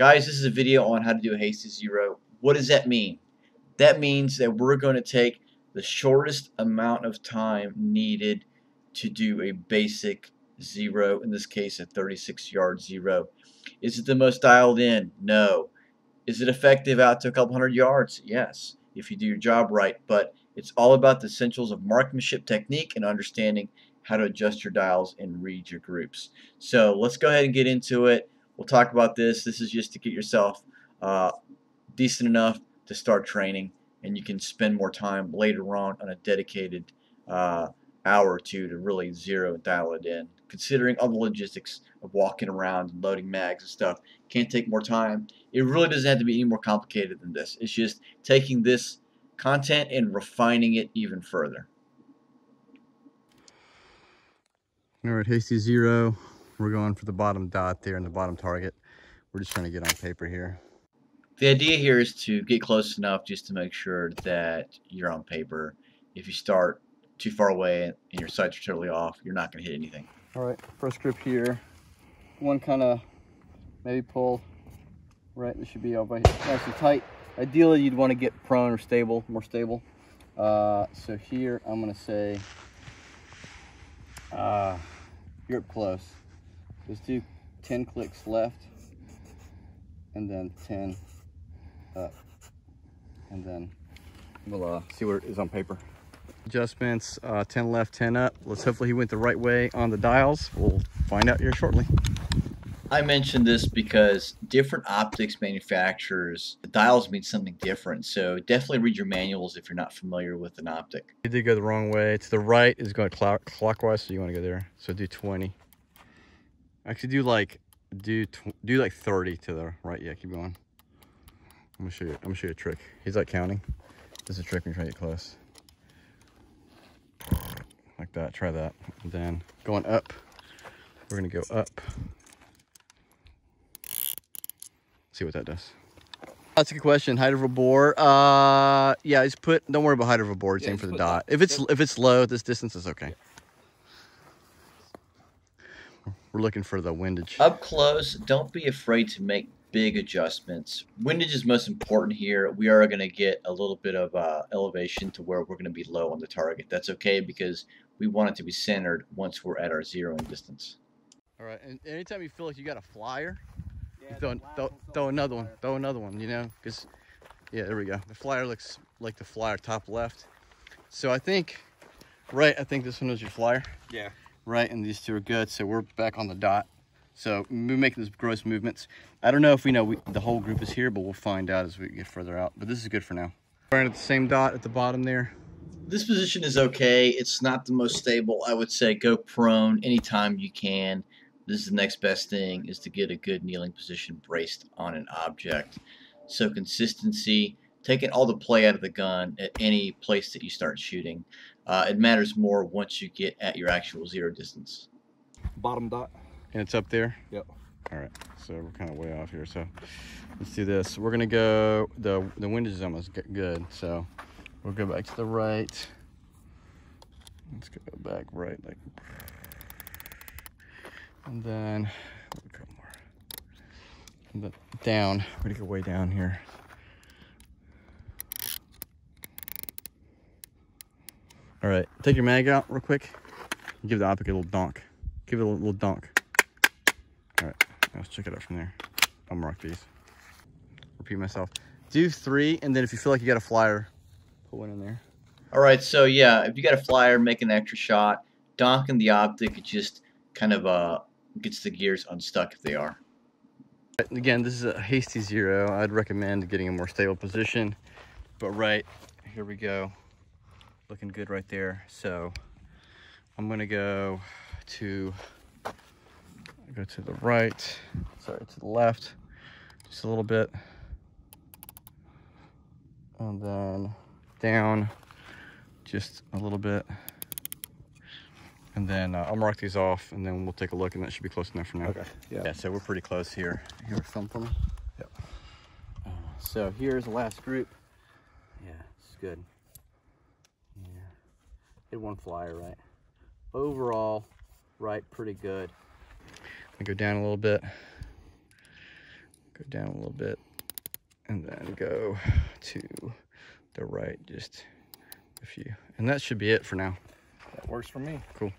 Guys, this is a video on how to do a hasty zero. What does that mean? That means that we're going to take the shortest amount of time needed to do a basic zero, in this case a 36-yard zero. Is it the most dialed in? No. Is it effective out to a couple hundred yards? Yes, if you do your job right, but it's all about the essentials of marksmanship technique and understanding how to adjust your dials and read your groups. So let's go ahead and get into it. We'll talk about this. This is just to get yourself decent enough to start training, and you can spend more time later on a dedicated hour or two to really zero and dial it in. Considering all the logistics of walking around and loading mags and stuff, can't take more time. It really doesn't have to be any more complicated than this. It's just taking this content and refining it even further. All right, hasty zero. We're going for the bottom dot there and the bottom target. We're just trying to get on paper here. The idea here is to get close enough just to make sure that you're on paper. If you start too far away and your sights are totally off, you're not going to hit anything. All right, first grip here. One kind of maybe pull. Right, this should be all right, nice and tight. Ideally, you'd want to get prone or stable, more stable. So here, I'm going to say, you're up close. Let's do 10 clicks left, and then 10 up, and then we'll see what it is on paper. Adjustments, 10 left, 10 up. Let's hopefully he went the right way on the dials. We'll find out here shortly. I mentioned this because different optics manufacturers, the dials mean something different. So definitely read your manuals if you're not familiar with an optic. You did go the wrong way. To the right is going clockwise, so you want to go there. So do 20. Actually, do like 30 to the right. Yeah, keep going. I'm gonna show you a trick. He's like counting. This is a trick when you're trying to get close. Like that. Try that. And then going up. We're gonna go up. See what that does. That's a good question. Height of a bore. Yeah, just don't worry about height of a bore. Just aim for the dot. If it's low, this distance is okay. Yeah. We're looking for the windage. Up close, don't be afraid to make big adjustments. Windage is most important here. We are going to get a little bit of elevation to where we're going to be low on the target. That's okay because we want it to be centered once we're at our zeroing distance. All right, and anytime you feel like you got a flyer, throw another one. Throw another one, you know, because, yeah, there we go. The flyer looks like the flyer top left. So I think this one was your flyer. Yeah. Right, and these two are good. So we're back on the dot. So we're making these gross movements. I don't know if we know the whole group is here, but we'll find out as we get further out. But this is good for now. We're at the same dot at the bottom there. This position is okay. It's not the most stable. I would say go prone anytime you can. This is the next best thing, is to get a good kneeling position braced on an object. So consistency, taking all the play out of the gun at any place that you start shooting. It matters more once you get at your actual zero distance. Bottom dot. And it's up there? Yep. All right, so we're kind of way off here. So let's do this. We're gonna go, the windage is almost good. So we'll go back to the right. Let's go back right, like, and then we'll go more. And then down, we're gonna go way down here. All right, take your mag out real quick. Give the optic a little donk. Give it a little donk. All right, let's check it out from there. I'll mark these. Repeat myself. Do 3, and then if you feel like you got a flyer, put one in there. All right, so yeah, if you got a flyer, make an extra shot. Donking the optic, it just kind of gets the gears unstuck if they are. Again, this is a hasty zero. I'd recommend getting a more stable position. But right, here we go. Looking good right there. So I'm gonna go to the right, sorry, to the left, just a little bit, and then down just a little bit, and then I'll mark these off, and then we'll take a look, and that should be close enough for now. Okay. Yeah. So we're pretty close here. You want to film for me? Yep. So here's the last group. Yeah, it's good. Yeah, hit one flyer, right? Overall, right, pretty good. I go down a little bit. Go down a little bit, and then go to the right just a few. And that should be it for now. That works for me. Cool.